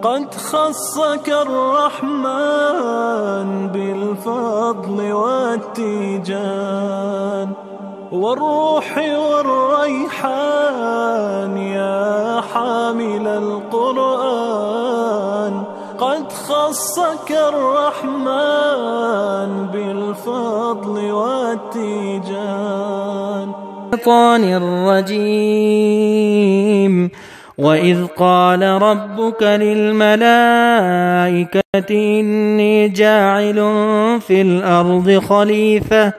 قد خصك الرحمن بالفضل والتيجان والروح والريحان يا حامل القرآن قد خصك الرحمن بالفضل والتيجان. الشيطان الرجيم. وإذ قال ربك للملائكة إني جاعل في الأرض خليفة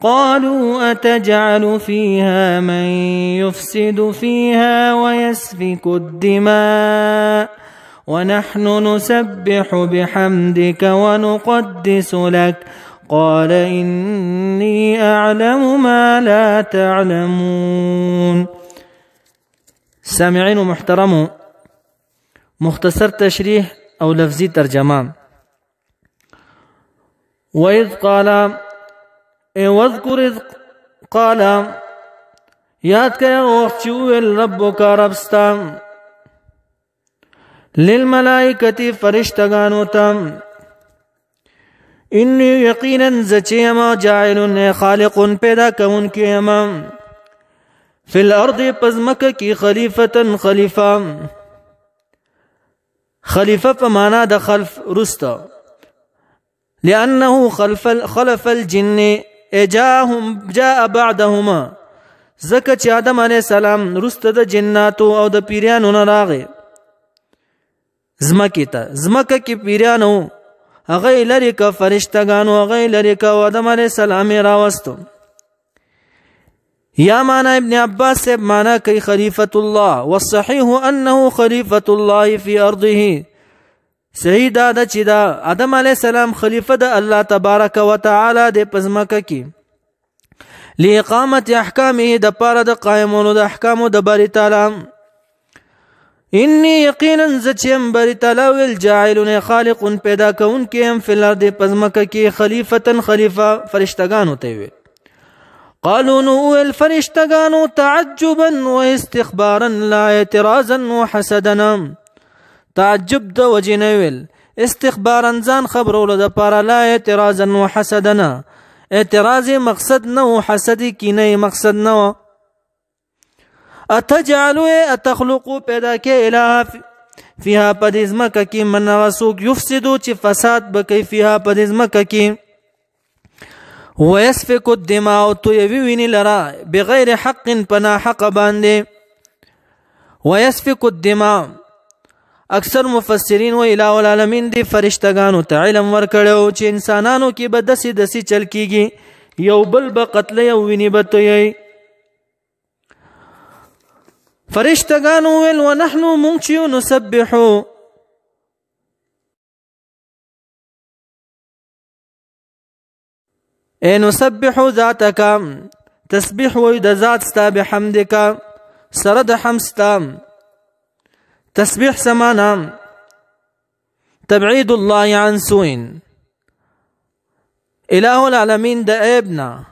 قالوا أتجعل فيها من يفسد فيها ويسفك الدماء ونحن نسبح بحمدك ونقدس لك قال إني أعلم ما لا تعلمون. سامعين محترم، مختصر تشریح او لفظی ترجمه. وَإِذْ قَالَ واذكر اذ قال یاد کیا وقت چوئل ربک ربستا للملائکتی فرشتگانو تم انی یقینا زچیما جاعل خالق پیدا کون کیما فی الارض پزمک کی خلیفتا خلیفہ پمانا د خلف رستا لأنه خلف الجن جاء بعدهما زکه چې آدم علیه السلام رسته د جناتو او د پیرانو نه راغی زمکه ته زمکه کې پیرانو هغه لري که فرشتگانو هغه لري که آدم علیه السلام راوستو. یا معنی ابن عباس سے معنی کئی خلیفۃ اللہ والصحیح انه خلیفۃ اللہ فی ارضه. صحیح دا چې دا آدم علیہ السلام خلیفہ د الله تبارک و تعالی د پزماکه کی لاقامت احکامه د پاره د قائمونو د احکامو د باری تعالی. انی یقینا زچم باری تعالی الجاعل خالق پیدا کون کیم فی الارض پزماکه کی خلیفتا خلیفہ فرشتگانو ته وی. قالوا نو الفرشتگانو تعجبا و استخبارا لا اعتراضا و حسدنا. تعجب د وجنویل استخبارا ځان خبرولو د پاره لا اعتراضا و حسدنا اعتراض مقصد نو حسد کینه مقصد نو. اتجعلوا اتخلقوا پیدا کې الہ فيها پدزمک کی من وسوق یفسدو چې فساد بکی فيها پدزمک کی ويسفك الدماء تو يويني لرا بغير حق پنا حق باندې. ويسفك الدماء اکثر مفسرین و الہ العالمین دی فرشتگانو ته علم ورکړو چې انسانانو کې به دسی چل کیږي یو بل به قتل یو ویني به توي. فرشتگانو ول ونحن منچو نسبحو نسبح ذاتك تسبيح ويد ذات ستا بحمدك سرد حمستا. تسبيح سمانا تبعيد الله عن سوء. إله العالمين دا ابنا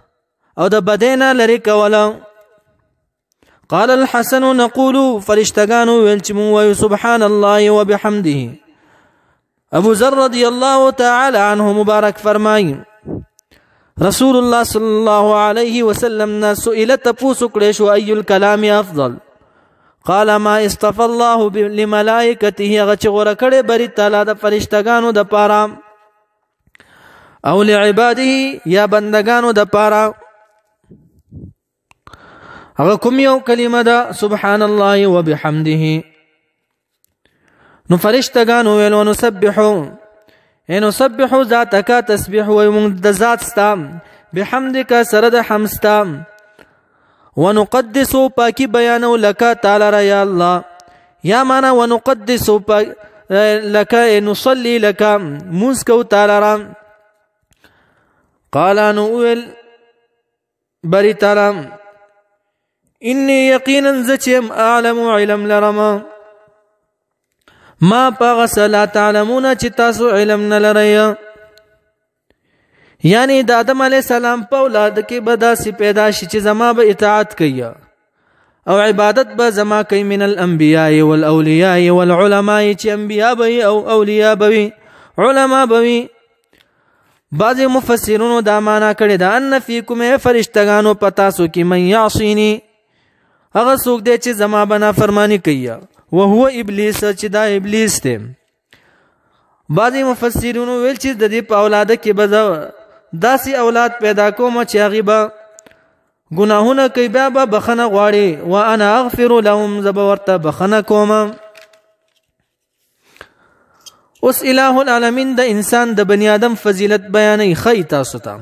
او دا بدينا لريك ولا. قال الحسن نقول فرشتگانو ويلچمو سبحان الله وبحمده. ابو ذر رضي الله تعالى عنه مبارك فرمائي رسول الله صلی الله علیه وسلم سئل تپوس کړي شو ای الکلام افضل قال ما اصطفى الله لملائکته غچ غره کړي بری تعالی د فرشتگانو د پاره او لعباده یا بندگانو د پاره هغه کوم یو کلمه ده سبحان الله وبحمده. نو فرشتگانو ویل نسبحو نسبحو ذاتک تسبیح ومن د ذات ستا بحمدک سرد حمستا ونقدسو پاکی بیانو لکا تعالی را یا الله. یا مانا ونقدسو لکا نصلی لکا موسکو تعالی را. قالا نوئل بری تعالی انی یقینا زچم اعلم علم لرما ما پاغس لا تعلمون چې تاسو علم نه لرئ. یعنی د آدم علیه السلام په اولاد کې به داسې پیدا شي چې زما به اطاعت کوي او عبادت به زما کوي من الانبیاء والاولیاء والعلماء چې انبیاء به او اولیاء به علما به. بعض مفسرونو دا معنا کړی دا ان فیکم فرشتگانو پتا سو کې من یعصینی هغه څوک دی چې زما بنا فرمانی کوي او هو ابلیس چې دا ابلیس دی. بعض مفسرونو ویل چې د دې په اولاده کې به داسې اولاد پیدا کوم چې هغه به گناهونه کوي بیا به بخنه غواړي وانا اغفر لهم زب ورته بخنه کوم. اوس الہ العالمین د انسان د بنی آدم فضیلت بیانې خی تاسو ته.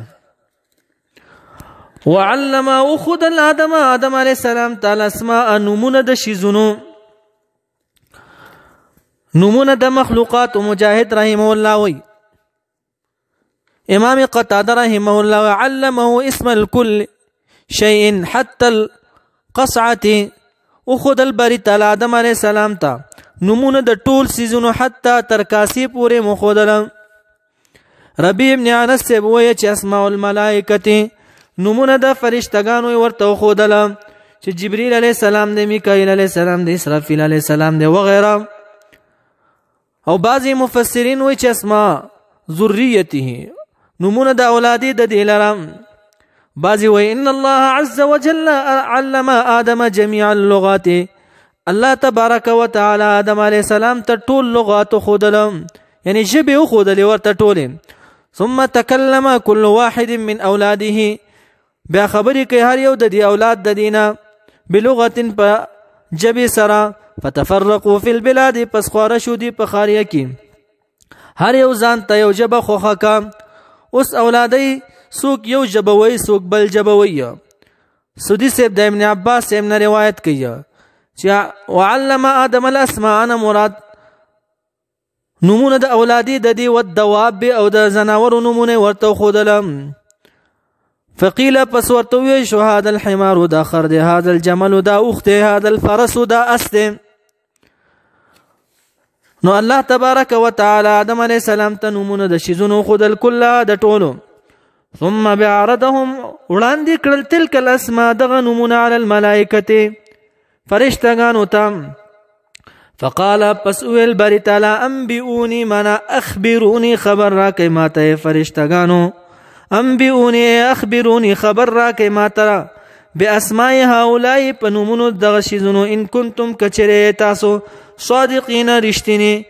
وعلم اخذ الادم آدم علیہ السلام تعالی اسماء نمونه د شیزونو نمونه د مخلوقات. مجاهد رحمه الله وی امام قتاده رحمه الله علمه اسم الكل شيء حتى القصعه اخذ البری تعالی آدم علیہ السلام ته نمونه د ټول سيزونو حتی تر کاسی پورې مخودل. ربيع ابن انس سے وایي چې اسماء الملائکه نمونه د فرشتگانو ورته خودل چې جبريل عليه السلام دی، میکائیل عليه السلام دی، اسرافیل عليه السلام دی وغیرہ. او بعضی مفسرین وایي چې اسماء ذریته نمونه د اولاد د دلارم. بعضی وایي ان الله عز وجل علم آدم جميع اللغات الله تبارک وتعالى آدم علیہ السلام ته ټول لغات خودل یعنی جبه خودل ورته ټول. ثم تكلم كل واحد من اولاده بیا خبرې کوي هر یو د دې اولاد د دینه بلغت په جبه سره. فتفرقوا في البلاد پس خواره شو دی په خاریه کې هر یو ځان ته یو جبه خوخه کا. اوس اولادای سوک یو جبوي سوک بل جبوي. سودی سیب د ابن عباس سیم نه روایت کوي چې وعلم آدم الاسماء انا مراد نمونه د اولادی د دی و الدواب او د زناور نمونه ورته خودل. فقيل پس ورته وی شو هذا الحمار دا خرد هذا الجمل دا اخت هذا الفرس دا اسد. نو الله تبارک وتعالى آدم علیہ السلام ته نمونه د شیزونو خودل کله د ټولو. ثم بعرضهم وړاندې کړل تلک الاسماء دغه نمونه علی الملائکه فرشتگانو تام. فقال پس ویل باری تعالی انبئونی منا اخبرونی خبر را که ماته فرشتگانو انبئونی اخبرونی خبر را که ماته باسماء هؤلاء پنومونو دغه شیزونو ان کنتم کچره تاسو صادقین رشتینی.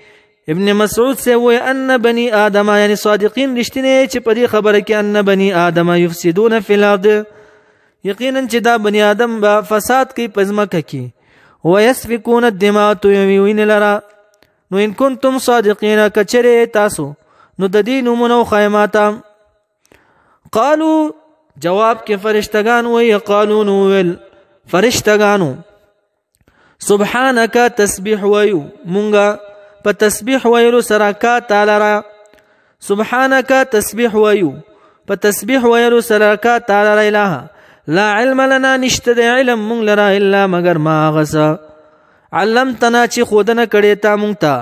ابن مسعود سے وی ان بنی آدم یعنی صادقین رشتینی چې په دې خبره کې ان بنی آدم یفسدون فی الارض یقینا چې دا بنی آدم با فساد کوي پزماکه کې ويسفكون الدماء وین لرا. نو ان کنتم صادقین کچره تاسو نو د دې نمونه خیماتا. قالو جواب کې فرشتگان وی قالون ویل فرشتگانو سبحانك تسبیح ویو مونږه په تسبیح ویلو سره کا تعالی را. سبحانك تسبیح ویو په تسبیح ویلو سره کا تعالی را الہ لا علم لنا نشته علم مونږ لرا الا مگر ما غسا علمتنا چې خودنه کړي تا مونږ ته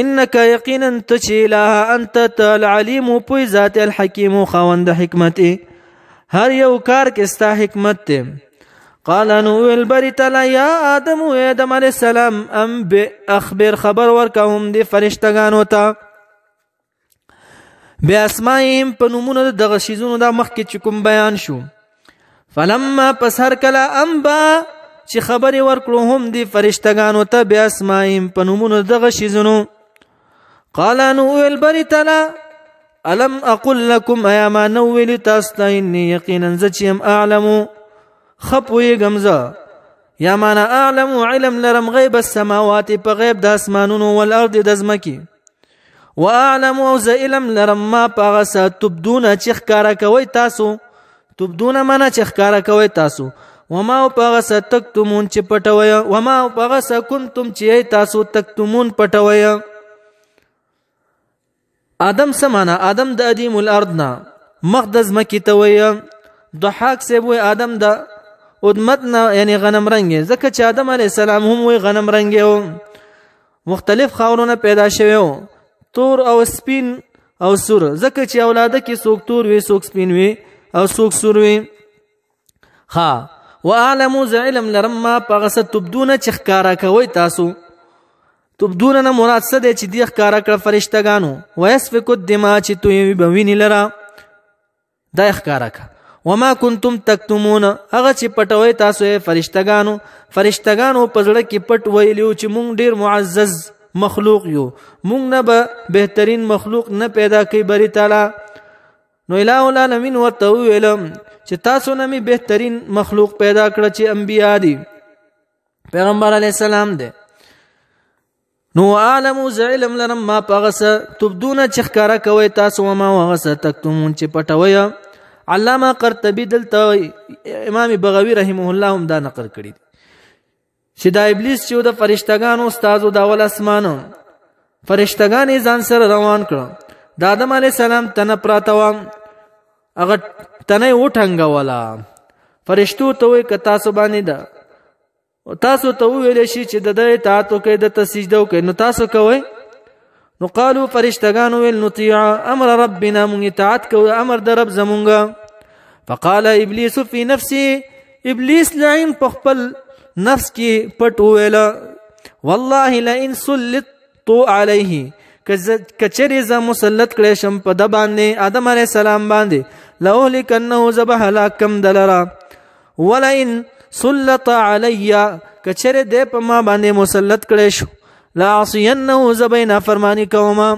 انك یقینا تچ الہ انت العلیم پوی ذات الحکیم خوند حکمت هر یو کار کې ستا حکمت ته. قال نو البری تعالی یا آدم و آدم علیہ السلام اخبر خبر ورکهم دی فرشتگانو ته بیا اسمائهم په نومونو دغه شیزونو دا مخکې چې کوم بیان شو. فلما پس هر کله انبا چې خبرې ورکړو هم دی فرشتگانو ته بیا اسمائهم په نومونو دغه شیزونو. قال نو البری تعالی الم اقل لكم ایا ما نو ویل تاسو ته انی یقینا زچم اعلم خپوی گمزه یا معنا اعلم علم لرم غیب السماوات په غیب د اسمانونو والارض د زمکی واعلم او علم لرم ما پغس تبدون چې ښکارا کوي تاسو تبدون معنا چې ښکارا کوي تاسو وما پغس تکتمون چې پټوي وما پغس کنتم چې تاسو تکتمون پټوي. آدم سمانا آدم د ادیم الارض نا مقدس مکی توي. ضحاک سے وې آدم د ادمتنا یعنی غنم رنگي ځکه چې آدم علی السلام هم وې غنم رنگي او مختلف خاورونه پیدا شوی او تور او سپین او سور ځکه چې اولاده کې څوک تور وي څوک سپین وي او څوک سور وي. ها واعلم ز علم لرم ما پغس تبدون چې ښکارا کوي تاسو تبدون نه مراد څه دی چې دی ښکارا کړ فرشتگانو ويسفك الدماء چې توي بویني لرا دا ښکارا کا وما كنتم تكتمون هغه چې پټوي تاسو فرشتگانو پزړه کې پټ ویلو چې مونږ ډیر معزز مخلوق یو مونږ نه به بهترین مخلوق نه پیدا کوي بری تعالی نو الہ العالمین ورته ویلم چې تاسو نه می بهترین مخلوق پیدا کړ چې انبیا دي پیغمبر علی السلام دی نو عالم علم لرم ما پغس تبدون چخکارا کوي تاسو ما وغس تکتمون چې پټوي علامه قرطبی دلته امام بغوی رحمه الله هم دا نقل کړی چې دا ابلیس چې د فرشتگانو استادو دا ول اسمانو فرشتگان ځان سره روان کړ د آدم علی السلام تنه پراتوا هغه تنه وټنګ ولا فرشتو ته وي ک تاسو باندې دا تاسو ته ویل شي چې د دې تاسو کې د تسجده کوي نو تاسو کوي نو قالو فرشتگان ویل نطيع امر ربنا من اطاعت کو امر د رب زمونږه فقال ابلیس فی نفسه ابلیس لعین په خپل نفس کې پټ ویلا والله لئن سلطت علیه کچری ز مسلط کړي شم په د باندې آدم علی السلام باندې لوهلکنه ذبح لکم دلرا ولئن سلط علی کچره دې په ما باندې مسلط کړي شو لا عصینه زبینا فرمانی کوما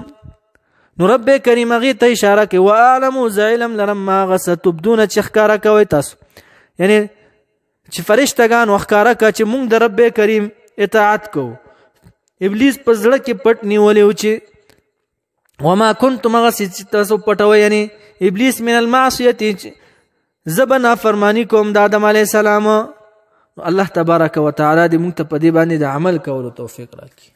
نو رب کریم غی ته اشاره کوي واعلم ذلم لرما غستبدون چخکارا کوي تاسو یعنی چې فرشتگان وخکارا کا چې مونږ د رب کریم اطاعت کو ابلیس په زړه کې پټ نیولې و چې وما كنت مغسي تاسو پټوي یعنی ابلیس من المعصیه زبنا فرمانی کوم د آدم علی السلام الله تبارک وتعالى دې موږ ته په دې باندې د عمل کولو توفیق راکړي